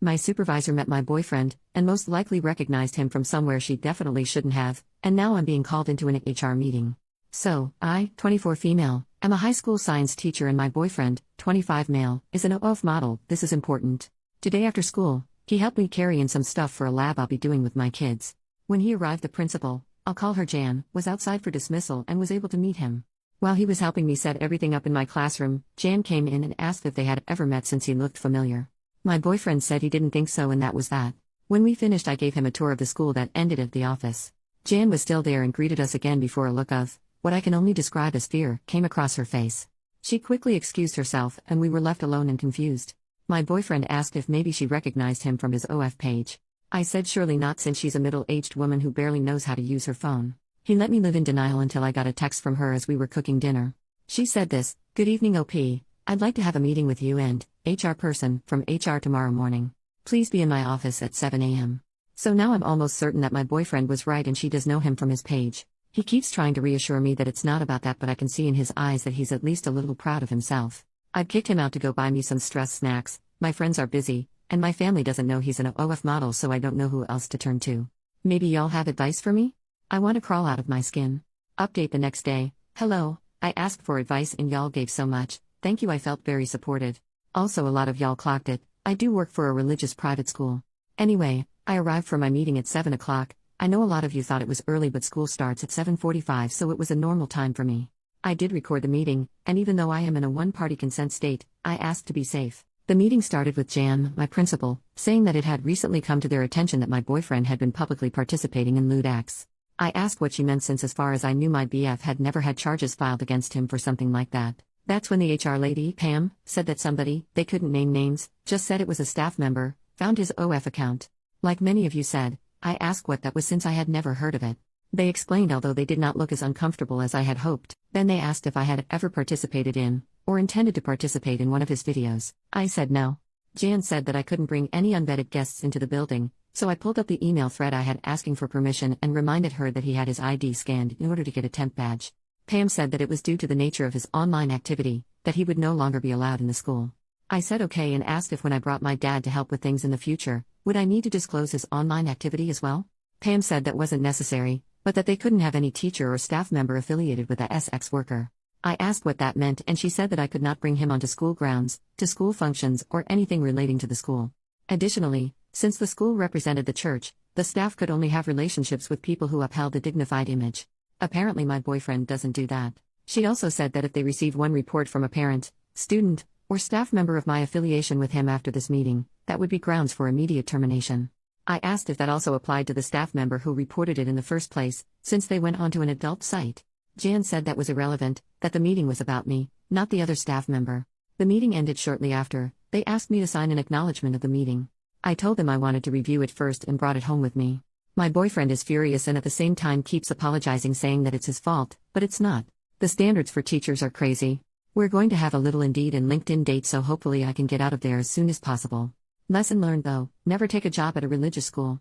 My supervisor met my boyfriend, and most likely recognized him from somewhere she definitely shouldn't have, and now I'm being called into an HR meeting. So, I, 24 female, am a high school science teacher and my boyfriend, 25 male, is an OF model. This is important. Today after school, he helped me carry in some stuff for a lab I'll be doing with my kids. When he arrived, the principal, I'll call her Jan, was outside for dismissal and was able to meet him. While he was helping me set everything up in my classroom, Jan came in and asked if they had ever met since he looked familiar. My boyfriend said he didn't think so, and that was that. When we finished, I gave him a tour of the school that ended at the office. Jan was still there and greeted us again before a look of what I can only describe as fear came across her face. She quickly excused herself and we were left alone and confused. My boyfriend asked if maybe she recognized him from his OF page. I said surely not, since she's a middle-aged woman who barely knows how to use her phone. He let me live in denial until I got a text from her as we were cooking dinner. She said this: "Good evening OP, I'd like to have a meeting with you and HR person from HR tomorrow morning. Please be in my office at 7 a.m. So now I'm almost certain that my boyfriend was right and she does know him from his page. He keeps trying to reassure me that it's not about that, but I can see in his eyes that he's at least a little proud of himself. I've kicked him out to go buy me some stress snacks. My friends are busy, and my family doesn't know he's an OF model, so I don't know who else to turn to. Maybe y'all have advice for me? I want to crawl out of my skin." Update the next day. "Hello, I asked for advice and y'all gave so much. Thank you, I felt very supported. Also, a lot of y'all clocked it. I do work for a religious private school. Anyway, I arrived for my meeting at 7 o'clock. I know a lot of you thought it was early, but school starts at 7:45, so it was a normal time for me. I did record the meeting, and even though I am in a one-party consent state, I asked to be safe." The meeting started with Jan, my principal, saying that it had recently come to their attention that my boyfriend had been publicly participating in lewd acts. I asked what she meant, since as far as I knew my BF had never had charges filed against him for something like that. That's when the HR lady, Pam, said that somebody, they couldn't name names, just said it was a staff member, found his OF account. Like many of you said, I asked what that was since I had never heard of it. They explained, although they did not look as uncomfortable as I had hoped. Then they asked if I had ever participated in, or intended to participate in, one of his videos. I said no. Jan said that I couldn't bring any unvetted guests into the building, so I pulled up the email thread I had asking for permission and reminded her that he had his ID scanned in order to get a temp badge. Pam said that it was due to the nature of his online activity, that he would no longer be allowed in the school. I said okay and asked if when I brought my dad to help with things in the future, would I need to disclose his online activity as well? Pam said that wasn't necessary, but that they couldn't have any teacher or staff member affiliated with a SX worker. I asked what that meant, and she said that I could not bring him onto school grounds, to school functions, or anything relating to the school. Additionally, since the school represented the church, the staff could only have relationships with people who upheld a dignified image. Apparently my boyfriend doesn't do that. She also said that if they received one report from a parent, student, or staff member of my affiliation with him after this meeting, that would be grounds for immediate termination. I asked if that also applied to the staff member who reported it in the first place, since they went onto an adult site. Jan said that was irrelevant, that the meeting was about me, not the other staff member. The meeting ended shortly after. They asked me to sign an acknowledgement of the meeting. I told them I wanted to review it first and brought it home with me. My boyfriend is furious and at the same time keeps apologizing, saying that it's his fault, but it's not. The standards for teachers are crazy. We're going to have a little Indeed and LinkedIn date, so hopefully I can get out of there as soon as possible. Lesson learned though, never take a job at a religious school.